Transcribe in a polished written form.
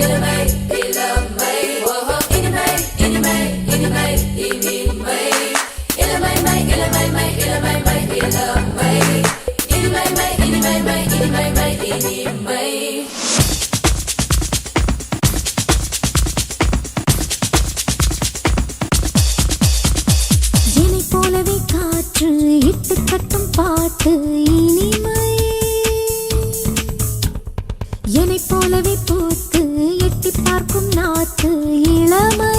இளமை இளமை ஓஹோ இனிமை இனிமை இனிமை இனிமை இளமை மை இளமை மை இளமை மை இளமை இனிமை மை இனிமை மை இனிமை மை இனிமை என்னை போலவே காற்று இட்டு கட்டும் பாட்டு இனிமை என்னை போலவே பூத்து எட்டி பார்க்கும் நாத்து இளமை